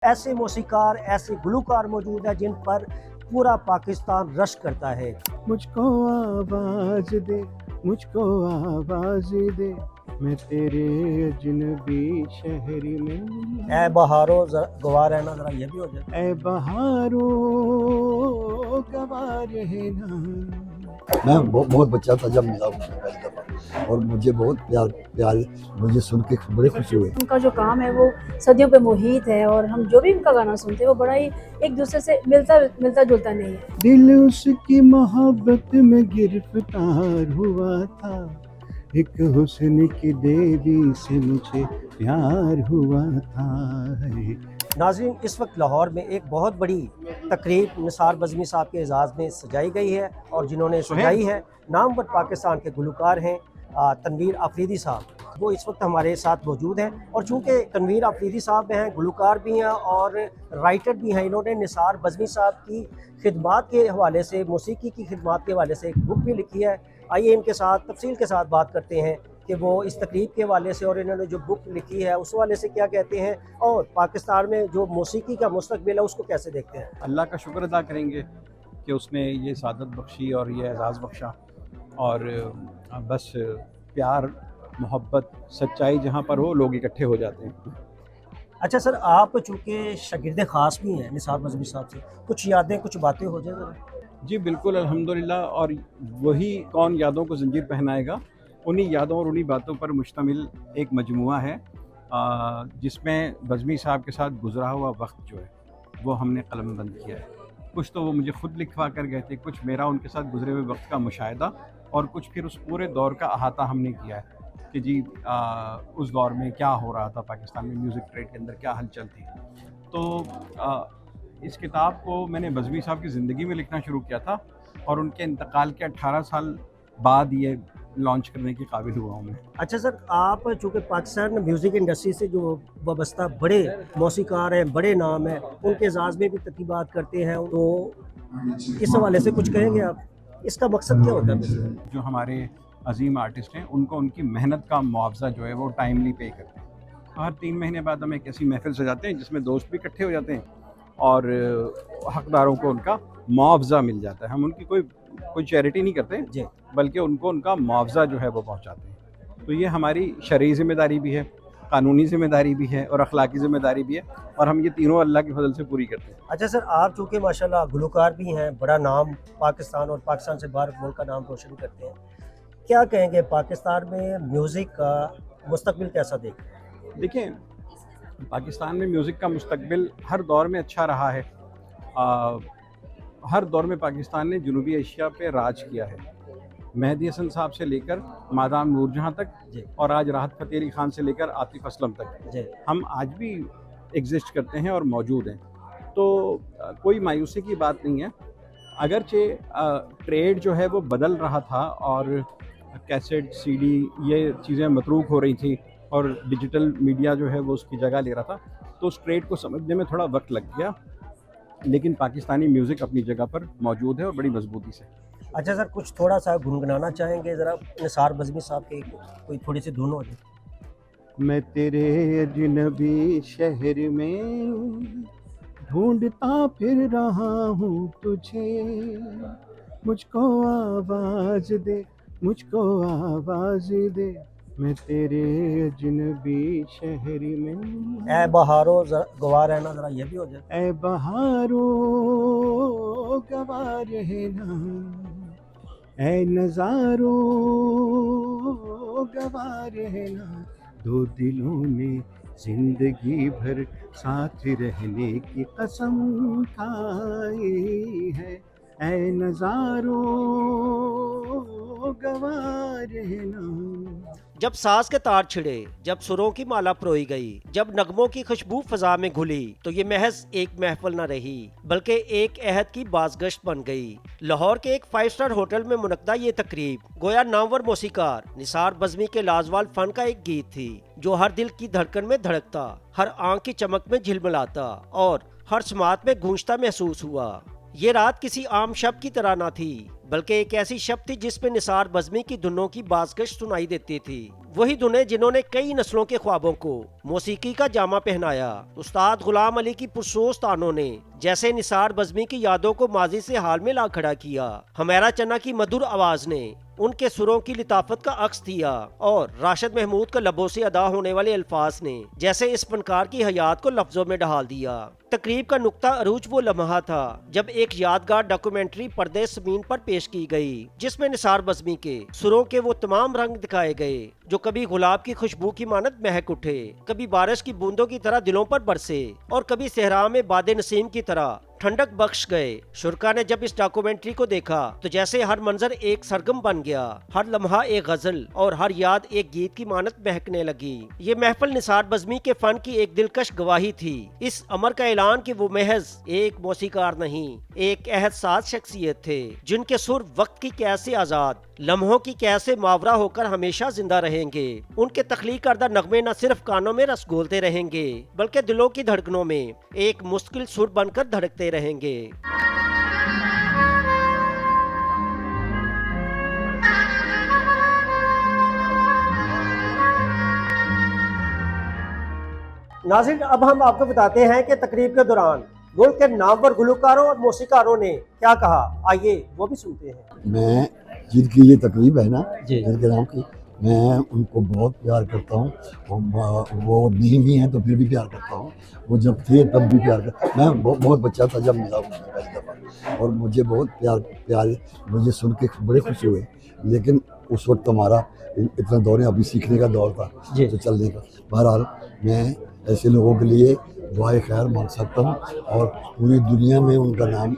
ऐसे मौसीकार, ऐसे गुलूकार मौजूद हैं जिन पर पूरा पाकिस्तान रश करता है। मुझको आवाज दे, मुझको आवाज दे, मैं तेरे अजनबी शहर में। ए बहारो गवा रहना, जरा ये भी हो जाए। ऐ बहारो गवा रहना। मैं बहुत बच्चा था जब मिला मुझे पहली दफ़ा, और मुझे बहुत प्यार मुझे सुन के बड़े खुशी हुई। उनका जो काम है वो सदियों पे मुहित है और हम जो भी उनका गाना सुनते हैं वो बड़ा ही एक दूसरे से मिलता जुलता नहीं है। दिल उसकी मोहब्बत में गिरफ्तार हुआ था, एक हुस्न की देवी से मुझे प्यार हुआ था। नाज़रीन, इस वक्त लाहौर में एक बहुत बड़ी तकरीब निसार बज़मी साहब के एजाज़ में सजाई गई है, और जिन्होंने सजाई है नामवर पाकिस्तान के गुलकार हैं तनवीर आफरीदी साहब। वो इस वक्त हमारे साथ मौजूद हैं, और चूँकि तनवीर आफरीदी साहब हैं, गुलकार भी हैं और राइटर भी हैं, इन्होंने निसार बज़मी साहब की खिदमात के हवाले से, मौसीकी की खिदमात के हवाले से एक बुक भी लिखी है। आइए इनके साथ तफसील के साथ बात करते हैं कि वो इस तकरीब के हवाले से और इन्होंने जो बुक लिखी है उस हवाले से क्या कहते हैं, और पाकिस्तान में जो मौसीकी का मुस्तकबिल है उसको कैसे देखते हैं। अल्लाह का शुक्र अदा करेंगे कि उसने ये सादत बख्शी और ये एजाज़ बख्शा, और बस प्यार मोहब्बत सच्चाई जहाँ पर हो लोग इकट्ठे हो जाते हैं। अच्छा सर, आप चूँकि शागिर्द ख़ास भी हैं निसार बज़मी साहब से, कुछ यादें कुछ बातें हो जाए ज़रा। जी बिल्कुल, अल्हम्दुलिल्लाह। और वही कौन यादों को ज़ंजीर पहनाएगा, उन्हीं यादों और उन्हीं बातों पर मुश्तमिल एक मजमुआ है जिसमें बज़मी साहब के साथ गुज़रा हुआ वक्त जो है वो हमने कलमबंद किया है। कुछ तो वो मुझे ख़ुद लिखवा कर गए थे, कुछ मेरा उनके साथ गुज़रे हुए वक्त का मुशाहिदा, और कुछ फिर उस पूरे दौर का अहाता हमने किया है कि जी उस दौर में क्या हो रहा था पाकिस्तान में, म्यूज़िक ट्रेड के अंदर क्या हलचल थी। तो इस किताब को मैंने बज़मी साहब की ज़िंदगी में लिखना शुरू किया था, और उनके इंतकाल के 18 साल बाद ये लॉन्च करने के काबिल हुआ हूँ मैं। अच्छा सर, आप चूँकि पाकिस्तान म्यूज़िक इंडस्ट्री से जो वाबस्ता बड़े मौसीकार हैं, बड़े नाम हैं, उनके एजाज़ में भी तकरीबात करते हैं, तो इस हवाले से कुछ कहेंगे आप, इसका मकसद क्या होता है? जो हमारे अजीम आर्टिस्ट हैं उनको उनकी मेहनत का मुआवजा जो है वो टाइमली पे करते हैं। हर 3 महीने बाद हम एक ऐसी महफिल सजाते हैं जिसमें दोस्त भी इकट्ठे हो जाते हैं और हकदारों को उनका मुआवजा मिल जाता है। हम उनकी कोई चैरिटी नहीं करते जी, बल्कि उनको उनका मुआवजा जो है वो पहुंचाते हैं। तो ये हमारी शरई ज़िम्मेदारी भी है, कानूनी ज़िम्मेदारी भी है और अखलाकी ज़िम्मेदारी भी है, और हम ये तीनों अल्लाह के फजल से पूरी करते हैं। अच्छा सर, आप चूँकि माशाल्लाह गुलकार भी हैं, बड़ा नाम पाकिस्तान और पाकिस्तान से बाहर मुल्क का नाम रोशन करते हैं, क्या कहेंगे पाकिस्तान में म्यूज़िक का मुस्तकबिल कैसा देखते हैं? देखिए, पाकिस्तान में म्यूज़िक का मुस्तकबिल हर दौर में अच्छा रहा है। हर दौर में पाकिस्तान ने जनूबी एशिया पे राज किया है, मेहदी हसन साहब से लेकर मादाम नूरजहाँ तक, और आज राहत फ़तेह अली ख़ान से लेकर आतिफ़ असलम तक हम आज भी एग्जिस्ट करते हैं और मौजूद हैं। तो कोई मायूसी की बात नहीं है। अगरचे ट्रेड जो है वो बदल रहा था और कैसेट, सीडी ये चीज़ें मतरूक हो रही थी और डिजिटल मीडिया जो है वो उसकी जगह ले रहा था, तो उस ट्रेड को समझने में थोड़ा वक्त लग गया, लेकिन पाकिस्तानी म्यूज़िक अपनी जगह पर मौजूद है और बड़ी मजबूती से। अच्छा सर, कुछ थोड़ा सा गुनगुनाना चाहेंगे ज़रा निसार बज़मी साहब के, कोई थोड़ी सी धुन हो जाए। मैं तेरे अजनबी शहर में ढूंढता फिर रहा हूँ तुझे, मुझको आवाज दे, मुझको आवाज दे, मैं तेरे अजनबी शहर में। ए बहारो गवा रहना, जरा ये भी हो जाए। ऐ बहारो गवा रहना, ऐ नजारो गवा रहना, दो दिलों ने जिंदगी भर साथ रहने की कसम खाई है, ऐ नजारो गवा रहना। जब साज के तार छिड़े, जब सुरों की माला परोई गई, जब नगमों की खुशबू फजा में घुली, तो ये महज एक महफिल न रही बल्कि एक अहद की बाज़गश्त बन गई। लाहौर के एक 5 स्टार होटल में मुनक्दा ये तकरीब गोया नामवर मौसीकार निसार बज़मी के लाजवाल फन का एक गीत थी, जो हर दिल की धड़कन में धड़कता, हर आंख की चमक में झिलमिलाता और हर समात में गूंजता महसूस हुआ। ये रात किसी आम शब की तरह ना थी, बल्कि एक ऐसी शब थी जिसमें निसार बज़मी की धुनों की बाज़गश्त सुनाई देती थी। वही धुनें जिन्होंने कई नस्लों के ख्वाबों को मौसीकी का जामा पहनाया। उस्ताद गुलाम अली की पुरसोस तानों ने जैसे निसार बज़मी की यादों को माजी से हाल में ला खड़ा किया, हमेरा चन्ना की मधुर आवाज ने उनके सुरों की लिताफत का अक्स दिया, और राशिद महमूद का लबों से अदा होने वाले अल्फाज ने जैसे इस फनकार की हयात को लफ्जों में ढाल दिया। तकरीब का नुक्ता अरूज वो लम्हा था जब एक यादगार डॉक्यूमेंट्री पर्दे ज़मीन पर पेश की गई, जिसमें निसार बज़मी के सुरों के वो तमाम रंग दिखाए गए जो कभी गुलाब की खुशबू की मानत महक उठे, कभी बारिश की बूंदों की तरह दिलों पर बरसे, और कभी सहरा में बादे नसीम की तरह ठंडक बख्श गए। शुरका ने जब इस डॉक्यूमेंट्री को देखा तो जैसे हर मंजर एक सरगम बन गया, हर लम्हा एक गजल और हर याद एक गीत की मानत महकने लगी। ये महफिल निसार बज़मी के फन की एक दिलकश गवाही थी, इस अमर का ऐलान कि वो महज एक मौसीकार नहीं, एक अहद साज शख्सियत थे जिनके सुर वक्त की कैद से आजाद, लम्हों की कैद से मावरा होकर हमेशा जिंदा रहेंगे। उनके तख्लीक करदा नगमे न सिर्फ कानों में रस घोलते रहेंगे बल्कि दिलों की धड़कनों में एक मुश्किल सुर बनकर धड़कते रहेंगे। नाज़रीन, अब हम आपको बताते हैं कि तकरीब के दौरान मुल्क के नामवर गुलकारों और मौसीकारों ने क्या कहा, आइए वो भी सुनते हैं। मैं जिनकी ये तकरीब है ना, जी। जिनके नाम की, मैं उनको बहुत प्यार करता हूँ। वो नहीं भी हैं तो फिर भी प्यार करता हूँ, वो जब थे तब भी प्यार करता। मैं बहुत बच्चा था जब मिला उनसे पहली दफ़ा, और मुझे बहुत प्यार मुझे सुन के बड़े खुश हुए। लेकिन उस वक्त हमारा इतना दौर अभी सीखने का दौर था, तो चलने का। बहरहाल मैं ऐसे लोगों के लिए दुआए खैर मांग सकता हूँ, और पूरी दुनिया में उनका नाम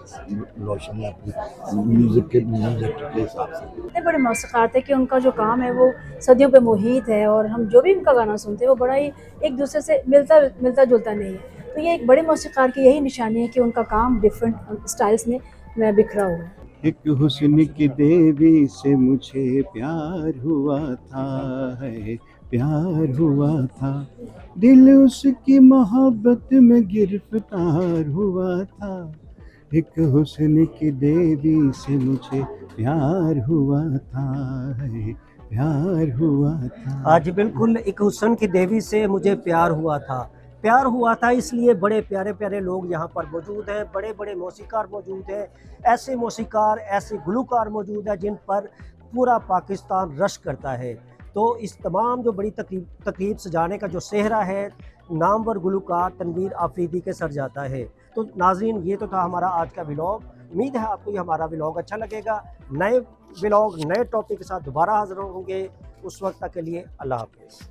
रोशन है अपनी म्यूज़िक के हिसाब से। इतने बड़े मौसीकार थे कि उनका जो काम है वो सदियों पे मुहित है, और हम जो भी उनका गाना सुनते हैं वो बड़ा ही एक दूसरे से मिलता जुलता नहीं है। तो ये एक बड़े मौसीकार की यही निशानी है कि उनका काम डिफरेंट स्टाइल्स में बिखरा हुआ है। एक हुस्न की देवी से मुझे प्यार हुआ था, है प्यार हुआ था, दिल उसकी मोहब्बत में गिरफ्तार हुआ था। एक हुस्न की देवी से मुझे प्यार हुआ था, है प्यार हुआ था। आज बिल्कुल एक हुस्न की देवी से मुझे प्यार हुआ था, इसलिए बड़े प्यारे प्यारे लोग यहाँ पर मौजूद हैं, बड़े बड़े मौसीकार मौजूद हैं, ऐसे मौसीकार ऐसे गुलकार मौजूद हैं जिन पर पूरा पाकिस्तान रश करता है। तो इस तमाम जो बड़ी तकरीब सजाने का जो सेहरा है, नामवर गुलकार तनवीर आफरीदी के सर जाता है। तो नाज़रीन, ये तो था हमारा आज का व्लॉग। उम्मीद है आपको ये हमारा व्लॉग अच्छा लगेगा। नए व्लॉग नए टॉपिक के साथ दोबारा हाजिर होंगे। उस वक्त तक के लिए अल्लाह हाफ़िज़।